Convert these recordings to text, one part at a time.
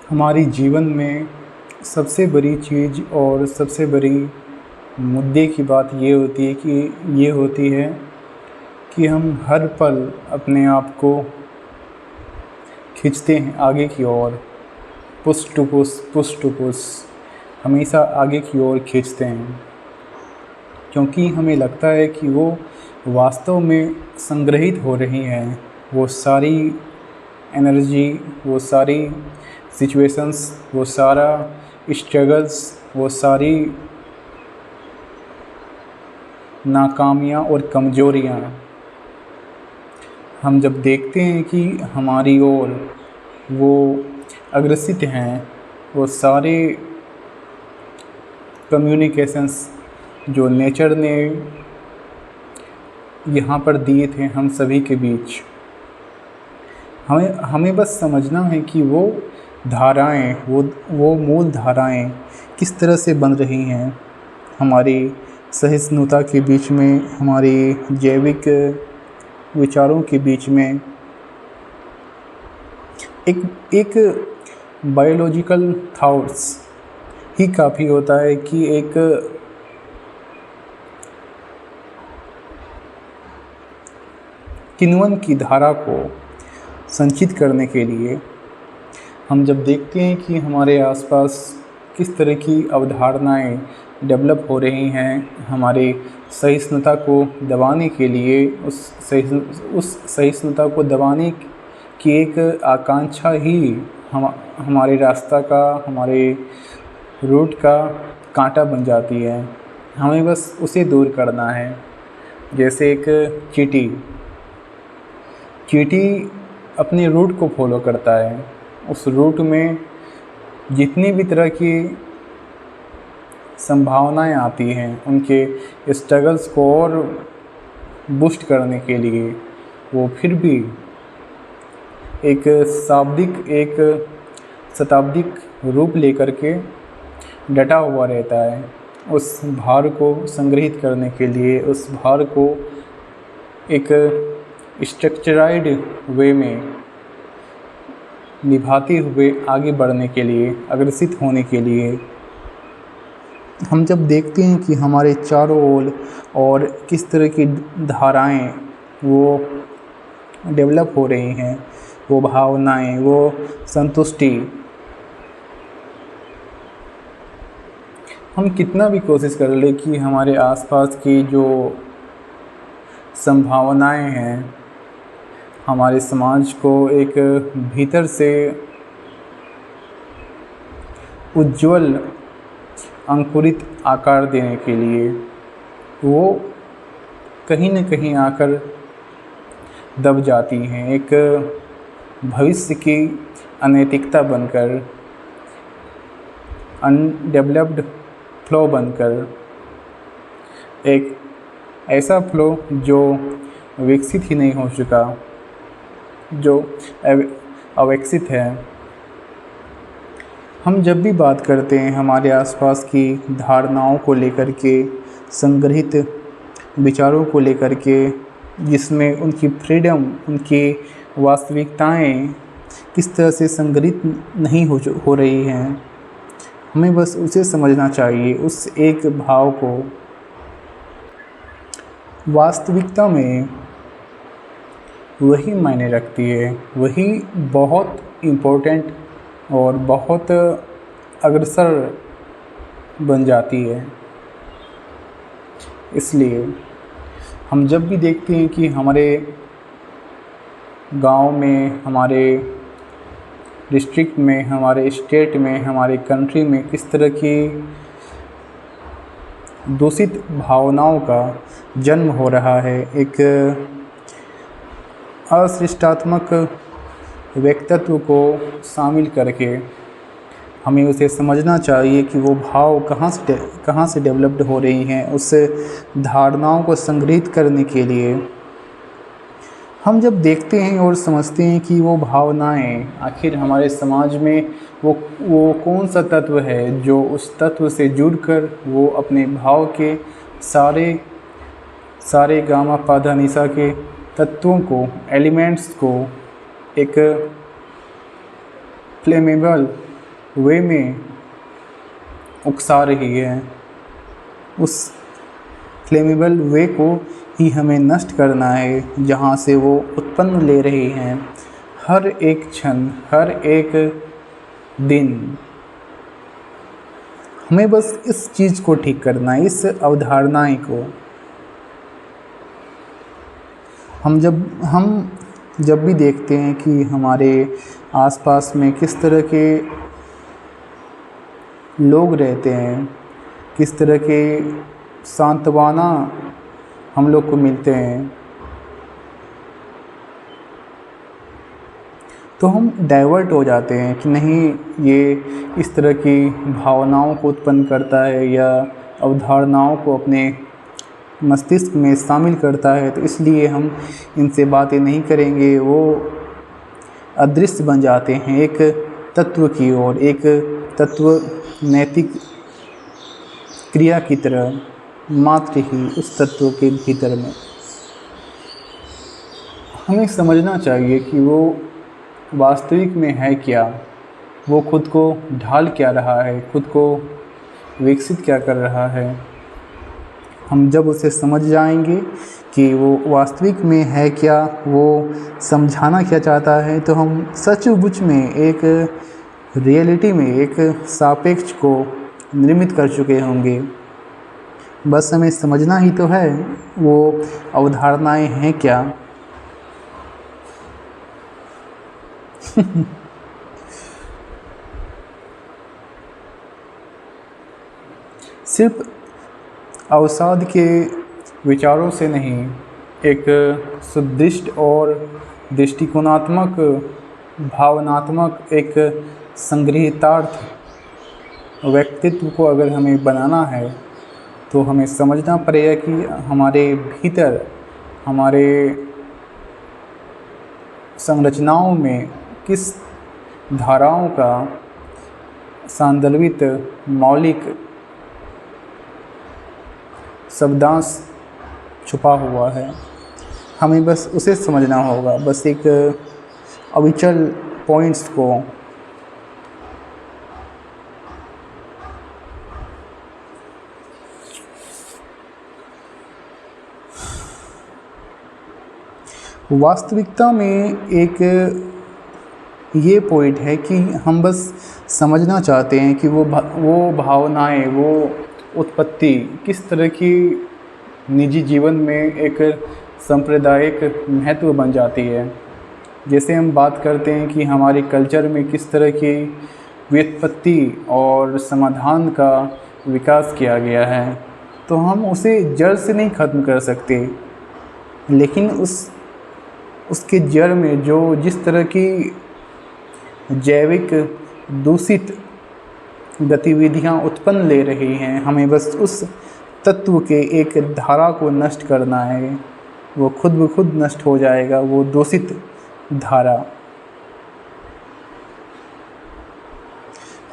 हमारी जीवन में सबसे बड़ी चीज़ और सबसे बड़ी मुद्दे की बात ये होती है कि हम हर पल अपने आप को खींचते हैं आगे की ओर, पुश टू पुश हमेशा आगे की ओर खींचते हैं, क्योंकि हमें लगता है कि वो वास्तव में संग्रहित हो रही हैं, वो सारी एनर्जी, वो सारी सिचुएशंस, वो सारा स्ट्रगल्स, वो सारी नाकामियाँ और कमज़ोरियाँ हम जब देखते हैं कि हमारी ओर वो अग्रसित हैं, वो सारे कम्युनिकेशंस जो नेचर ने यहाँ पर दिए थे हम सभी के बीच, हमें बस समझना है कि वो धाराएं, वो मूल धाराएं किस तरह से बन रही हैं हमारी सहिष्णुता के बीच में, हमारी जैविक विचारों के बीच में। एक बायोलॉजिकल थॉट्स ही काफ़ी होता है कि एक किण्वन की धारा को संचित करने के लिए हम जब देखते हैं कि हमारे आसपास किस तरह की अवधारणाएं डेवलप हो रही हैं, हमारे सहिष्णुता को दबाने के लिए, उस सहिष्णुता को दबाने की एक आकांक्षा ही हमारे रास्ता का, हमारे रूट का कांटा बन जाती है। हमें बस उसे दूर करना है। जैसे एक चींटी अपने रूट को फॉलो करता है, उस रूट में जितनी भी तरह की संभावनाएं आती हैं, उनके स्ट्रगल्स को और बूस्ट करने के लिए वो फिर भी एक शताब्दिक रूप लेकर के डटा हुआ रहता है, उस भार को संग्रहित करने के लिए, उस भार को एक स्ट्रक्चराइड वे में निभाते हुए आगे बढ़ने के लिए, अग्रसित होने के लिए। हम जब देखते हैं कि हमारे चारों ओर और किस तरह की धाराएं वो डेवलप हो रही हैं, वो भावनाएं, वो संतुष्टि, हम कितना भी कोशिश कर ले कि हमारे आसपास की जो संभावनाएं हैं, हमारे समाज को एक भीतर से उज्जवल अंकुरित आकार देने के लिए, वो कहीं न कहीं आकर दब जाती हैं, एक भविष्य की अनैतिकता बनकर, अनडेवलप्ड फ्लो बनकर, एक ऐसा फ्लो जो विकसित ही नहीं हो चुका, जो अविकसित है। हम जब भी बात करते हैं हमारे आसपास की धारणाओं को लेकर के, संग्रहित विचारों को लेकर के, जिसमें उनकी फ्रीडम, उनकी वास्तविकताएं किस तरह से संग्रहित नहीं हो रही हैं, हमें बस उसे समझना चाहिए, उस एक भाव को। वास्तविकता में वही मायने रखती है, वही बहुत इम्पोर्टेंट और बहुत अग्रसर बन जाती है। इसलिए हम जब भी देखते हैं कि हमारे गांव में, हमारे डिस्ट्रिक्ट में, हमारे स्टेट में, हमारे कंट्री में किस तरह की दूषित भावनाओं का जन्म हो रहा है, एक अशिष्टात्मक व्यक्तित्व को शामिल करके, हमें उसे समझना चाहिए कि वो भाव कहाँ से डेवलप्ड हो रही हैं। उस धारणाओं को संग्रहित करने के लिए हम जब देखते हैं और समझते हैं कि वो भावनाएं आखिर हमारे समाज में वो कौन सा तत्व है जो उस तत्व से जुड़कर वो अपने भाव के सारे गामा पाधा निशा के तत्वों को, एलिमेंट्स को एक फ्लेमेबल वे में उकसा रही है, उस फ्लेमेबल वे को ही हमें नष्ट करना है जहाँ से वो उत्पन्न ले रही हैं। हर एक क्षण, हर एक दिन हमें बस इस चीज़ को ठीक करना है, इस अवधारणाएं को। हम जब भी देखते हैं कि हमारे आसपास में किस तरह के लोग रहते हैं, किस तरह के सांत्वना हम लोग को मिलते हैं, तो हम डाइवर्ट हो जाते हैं कि नहीं, ये इस तरह की भावनाओं को उत्पन्न करता है या अवधारणाओं को अपने मस्तिष्क में शामिल करता है, तो इसलिए हम इनसे बातें नहीं करेंगे। वो अदृश्य बन जाते हैं एक तत्व की ओर, एक तत्व नैतिक क्रिया की तरह मात्र ही उस तत्व के भीतर में। हमें समझना चाहिए कि वो वास्तविक में है क्या, वो खुद को ढाल क्या रहा है, खुद को विकसित क्या कर रहा है। हम जब उसे समझ जाएंगे कि वो वास्तविक में है क्या, वो समझाना क्या चाहता है, तो हम सचमुच में एक रियलिटी में एक सापेक्ष को निर्मित कर चुके होंगे। बस हमें समझना ही तो है वो अवधारणाएं हैं क्या। सिर्फ अवसाद के विचारों से नहीं, एक सुदृढ़ और दृष्टिकोणात्मक, भावनात्मक, एक संग्रहितार्थ व्यक्तित्व को अगर हमें बनाना है, तो हमें समझना पड़ेगा कि हमारे भीतर, हमारे संरचनाओं में किस धाराओं का सांदर्भित मौलिक शब्दांश छुपा हुआ है। हमें बस उसे समझना होगा, बस एक अविचल पॉइंट्स को। वास्तविकता में एक ये पॉइंट है कि हम बस समझना चाहते हैं कि वो भावनाएं, वो उत्पत्ति किस तरह की निजी जीवन में एक सांप्रदायिक महत्व बन जाती है। जैसे हम बात करते हैं कि हमारे कल्चर में किस तरह की व्युत्पत्ति और समाधान का विकास किया गया है, तो हम उसे जड़ से नहीं ख़त्म कर सकते, लेकिन उसके जड़ में जो जिस तरह की जैविक दूषित गतिविधियां उत्पन्न ले रही हैं, हमें बस उस तत्व के एक धारा को नष्ट करना है। वो खुद ब खुद नष्ट हो जाएगा, वो दूषित धारा।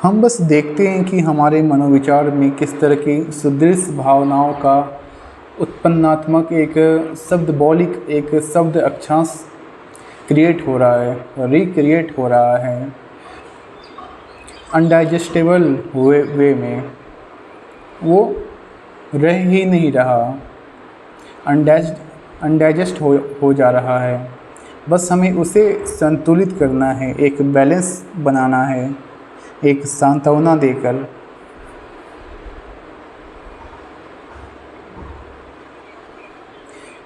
हम बस देखते हैं कि हमारे मनोविचार में किस तरह की सुदृढ़ भावनाओं का उत्पन्नात्मक एक शब्द बौलिक, एक शब्द अक्षांश क्रिएट हो रहा है, रिक्रिएट हो रहा है अनडाइजेस्टेबल वे में। वो रह ही नहीं रहा, अनडाइजेस्ट हो जा रहा है। बस हमें उसे संतुलित करना है, एक बैलेंस बनाना है, एक सांत्वना देकर।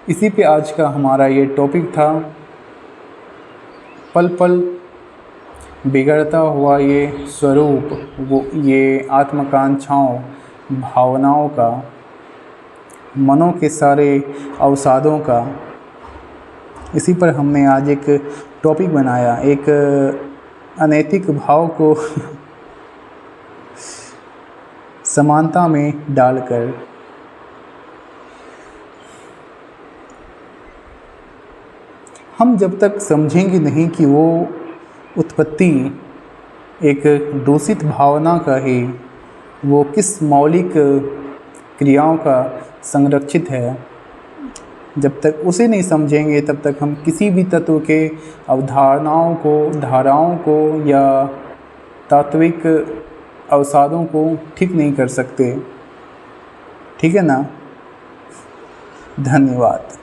इसी पे आज का हमारा ये टॉपिक था, पल पल बिगड़ता हुआ ये स्वरूप, वो ये आत्मकांक्षाओं, भावनाओं का, मनों के सारे अवसादों का। इसी पर हमने आज एक टॉपिक बनाया, एक अनैतिक भाव को समानता में डालकर। हम जब तक समझेंगे नहीं कि वो उत्पत्ति एक दूषित भावना का ही, वो किस मौलिक क्रियाओं का संरक्षित है, जब तक उसे नहीं समझेंगे तब तक हम किसी भी तत्व के अवधारणाओं को, धाराओं को या तात्विक अवसादों को ठीक नहीं कर सकते। ठीक है ना? धन्यवाद।